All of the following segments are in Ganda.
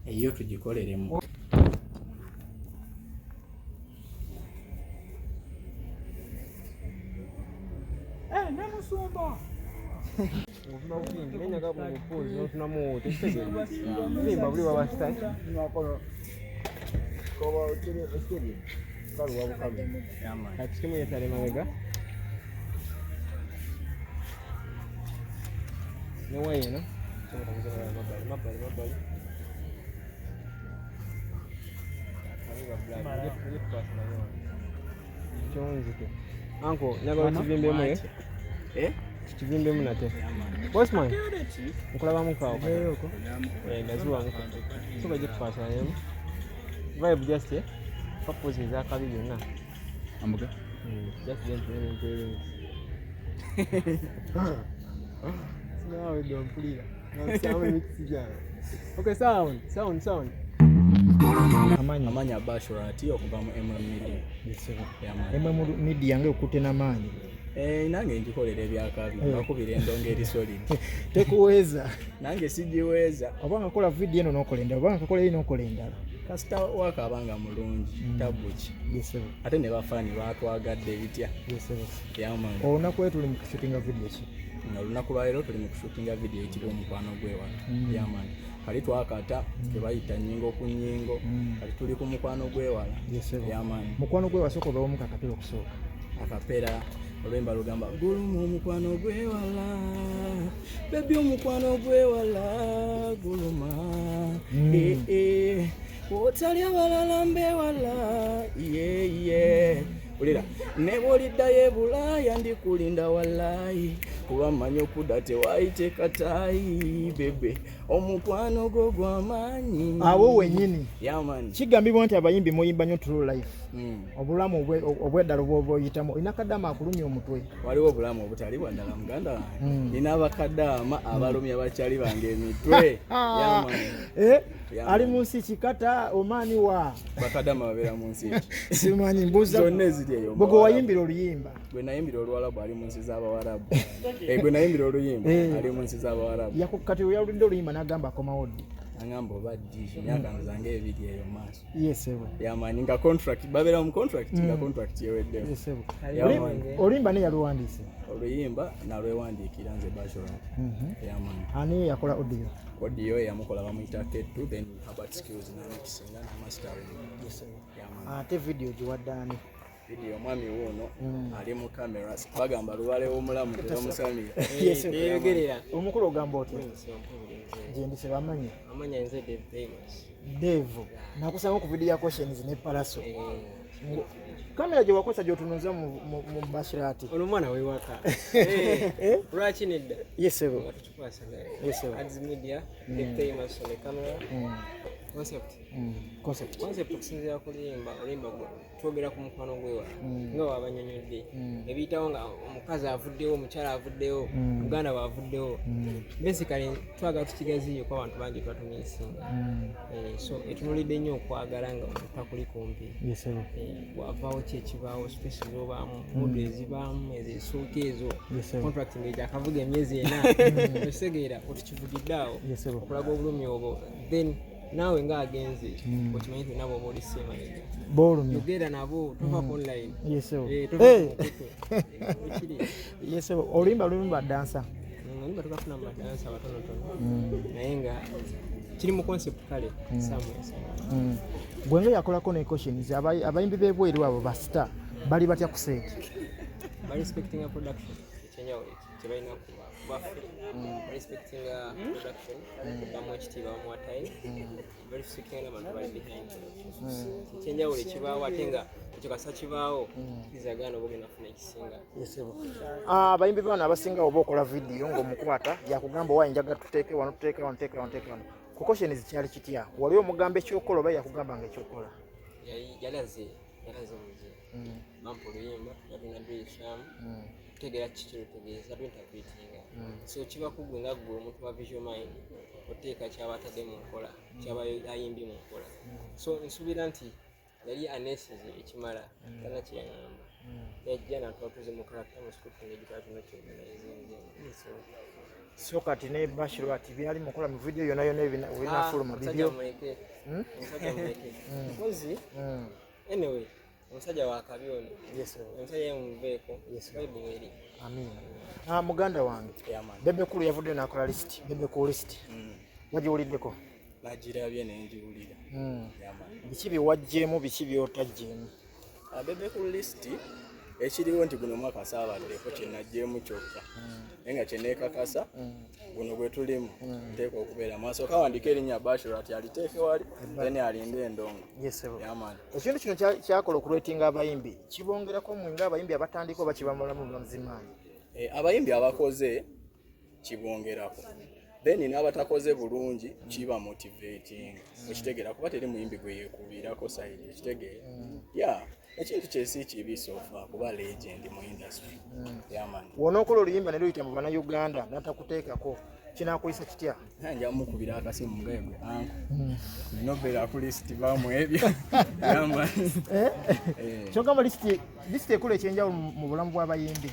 Eyo tugikoleremu. Namusumba. Ngenya gabo mupunzi notunamu tetegera. Nimba buli babastai. Nakolo. Koba utire esiri. Kalu wabukalu. Yama. Akimu yetale mawega. No way, no? Mabali. Uncle, nyaga chivimbe mwe. Chivimbe mnate. Bossman. Nkulaba mukawo. Yoko. Ngazuwa muko. Soba je kupasa yemu. Vibe just purpose za kabi byonna. Amuga. Just gentleman. Now we don't play. Now sound mix together. Okay, sound. Amanya Bashorati okuva mu Media. Media yange okute namanyi. Nange njikolera ebyakabi bakubira endongo eri solid. Tekuweza. Nange sijiweza. Obanga kola video eno nokolenda, obanga kola eno nokolenda. Kasita waka abanga mulungi tabuki. Ate ne bafani batwagadde bitya. Yama. Onaku tuli mu shootinga video ki. Olunaku lwa leero tuli mu kushootinga video ekiri omukwano gw'ewala. Yama. Kali twakata tebayita nyingo ku nyingo. Kali tuli ku mukwano gw'ewala. Yama. Mukwano gw'ewala soko bawo mukakapira okusooka. Akapera olwemba lugamba gulumu omukwano gw'ewala. Baby omukwano gw'ewala guluma. Otali abalala mbewala. Ulira neboliddayo ebulaya ndikulinda walayi kuba manyi okudda tewaite katayi bebe omukwano gwo gw'amaanyi. Awo wenyini yamani kigambibwa nti abayimbi muyimba nnyo true life. Obulamu obweddala bw'oba oyitamu olina kaddaama akulumya omutwe. Waliwo obulamu obutali bwandala muganda nina abakaddaama abalumya bakyali bange emitwe. Yamani ali mu nsi kikata omaani wa bakaddaama babeera mu nsi simanyi mbuza zonna eziri eyo. Bwe wayimbira oluyimba. Gwe nayimbira Oluwarabu ali mu nsi z'Abawarabu. Gwe nayimbira oluyimba ali mu nsi z'Abawarabu. Yakukati oyawulidde oluyimba n'agamba akomawo ddi. Angamba obaddi emyaka zange ebiri eyo maaso. Yes ebo. Yamani nga contract babeera mu contract nga contract yeweddewo. Yes ebo. Oluyimba ne yaluwandiise. Oluyimba nalwewandiikira nze Bashorati. Yamani. Ani yakola audio? Audio yamukola bamuyita Ketu then about skills n'amikisinga n'amastering. Yes ebo. Yamani. Ate video giwadde ani? Video mwami wuno ali mu camera bagamba lubale w'omulamu tebamusamira. Yes eyogerera. Omukulu ogamba otya? Jendise bamanyi. Amanya nze Dave famous. Dave. Nakusanga ku video ya Konshens ne Pallaso. Kamera gye wakosa gy'otunuza mu Bashorati. Ono mwana wewaka. Lwaki nedda? Yes ebo. Yes ebo. Ads Media, Dave famous on the camera. Concept okusinziira ku oluyimba twogera ku mukwano gw'ewala nga wabanyonyodde ebiyitawo nga omukazi avuddewo omukyala avuddewo muganda bwavuddewo basically twagala tukigaziyo ku abantu bangi twatumiisinga so etunulidde nnyo okwagala nga omutakuli kumpi bwavaawo ki ekibaawo space z'obaamu mudu ezibaamu ezisuuka ezo contract ng'egyakavuga emyezi ena osegeera otukivugidde awo okulaga obulumi obwo then nawe nga agenze okimanyi nti nabo boli semanya bolumya yogera nabo tuva online. Yes ebo. Yes ebo. Oluyimba dansa. Oluyimba tukafuna mu dansa batonotono naye nga kiri mu concept kale somewhere. Bwenga yakolako ne Konshens abayimbi b'ebweru abo ba star bali batya ku set. Bali expecting a production. tebalina kubaffe respecting production bamu ekitiibwa bamuwa time respecting n'abantu bali behind ekyenjawulo ekibaawo ate nga ekyo kasa kibaawo kizagaana oba ogenda kufuna ekisinga. Abayimbi bano abasinga oba okola vidiyo ng'omukwata yakugamba owa enjaga tuteeke wano tuteeke wano ku Konshens kyali kitya? Wali omugamba ekyokola oba yakugambanga ekyokola? Yalaze muze bampa oluyimba yalina duyisaamu kutegeera kiki lutegeeza twinterpretinga so kiba kugwe nga gwe omuntu wa visual mind oteeka kyaba atadde mu nkola kyaba ayimbye mu nkola so nsuubira nti yali anesize ekimala tana kyeyaŋamba yajja natwatuze mu karakta mu script ng'egitatunakyoganaezinze so kati ne Bashir ati byali mukola mu video yonna ebinafuluma bibyo omusajja muleke kozi anyway omusajja wakabi ono omusajja yemuveeko baibuli amin. Muganda wange Bebe Kulu yavudde nakola list Bebe Kulu list wagiwuliddeko? Nagirabye nenjiwulira. Biki byewaggyemu biki byotaggyeemu? Bebe Kulu list ekiriwo nti guno mwaka saabaddeko kyenaggyemu kyokka naye nga kyeneekakasa guno gwe tulimu nteeka okubeera maaso kawandika erinnya Bashir ati aliteeke wali then alinde endongo. Ekintu kino kyakola okuleetinga abayimbi kibongerako mwinga abayimbi abatandika oba kibamalamu bamuzimaanyi? Abayimbi abakoze kibongerako then n'abatakoze bulungi kiba motivating ekitegeera kuba teri muyimbi gwe yeekubirako sayidi ekitegeera ekintu kyesi kibi sofa kuba legend mu industry wonookola oluyimba ne luyita mu bannayuganda n'atakuteekako kinakuyisa kitya? Nja mukubira akasimu ngegwe anko nina obeera ku lisiti bamu ebyo kyogamba lisiti ekola ekyenjawulo mu bulamu bw'abayimbi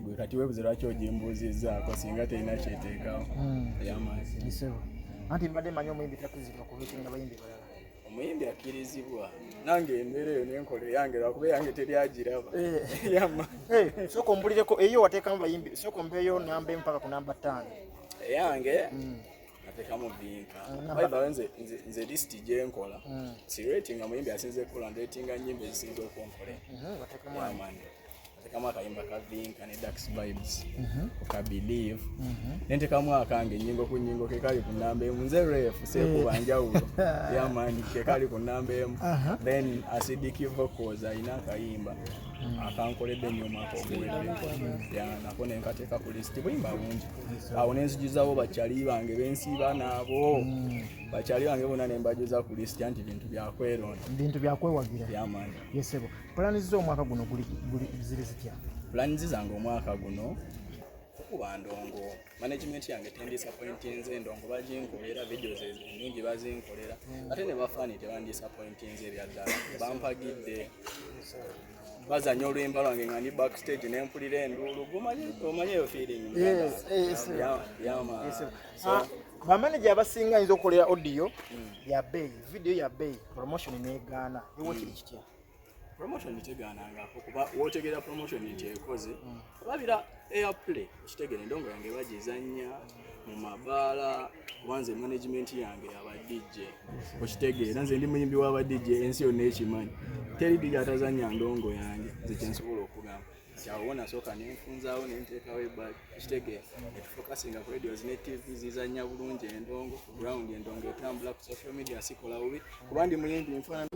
gwe kati weebuze lwaki ogimbuuzizzaako singa terina kyeteekawo anti mbadde manyi omuyimbi takuzibwa kubitinga bayimbi balala. Omuyimbi akkirizibwa nange embeera eyo n'enkola eyange lwakuba eyange teri agiraba. Sooka ombulireko eyo wateekamu bayimbi sooka ombeeyo namba mpaka ku namba 5 eyange nateekamu binka baibala nze lisiti gyenkola sireetinga muyimbi asinze kukola ndeetinga nnyimba ezisinza okunkolera kama akayimba ka Vinka ne Dax Vibes ka Believe nentekamu akange ennyingo ku nnyingo ke kali ku namba emu nze ref sekuba njawulo yamani ke kali ku namba emu then acidic vocals ayina akayimba akankoledde nnyo omwaka oguwedde nako nenkateeka ku lisiti buyimba bungi awo nenzijuzawo bakyali bange bensiiba naabo bakyali bange bonna nembajuza ku lisiti anti bintu byakweronda bintu byakwewagira yamani yesebo planizi z'omwaka guno ziri zitya? Planizi zange omwaka guno kukuba ndongo management yange tendisappointinze endongo baginkolera videos ennungi bazinkolera ate ne bafaani tebandisappointinze ebyaddala bampagidde bazanya oluyimba lwange nga ndi backstage nempulira enduulu omanye eyo feeling bamanager abasinga ayinza okukolera audio ya bei video ya bei promotion neegaana ewo kiri kitya? Promotion tegaanangako kuba wootegeera promotion nti ekoze olabira airplay ekitegeera endongo yange bagizanya mu mabaala kubanze management yange aba DJ okitegeera nze ndi muyimbi w'aba DJ ensi yonna ekimanyi teri DJ atazanya ndongo yange nze kyensobola okugamba kyawona sooka nenfunzaawo nenteekawo ebbali ekitegeera etufokasinga ku radios ne TV zizanya bulungi endongo ku ground endongo etambula ku social media sikola bubi kuba ndi muyimbi nfaana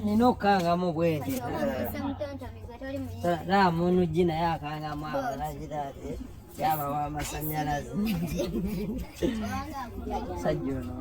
ninokkangamu bwente ra muntu jina yakangamu abalagirate yaba w'amasanyalaze sajja ono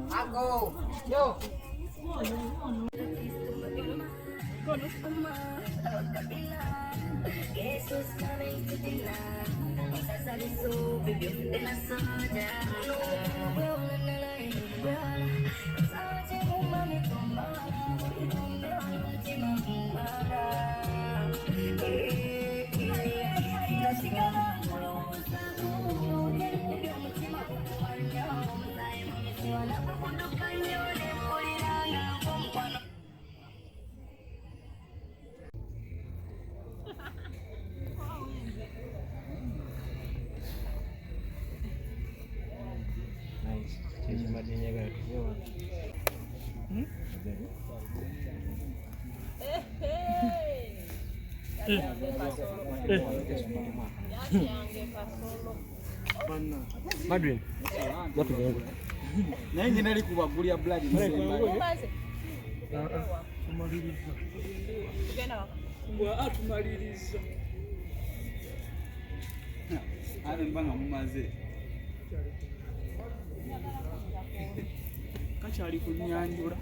Madrid. What is it? Naye nje nali kubagulya blood tumaliriza ale mbanga mumaze kakyali kunyanjula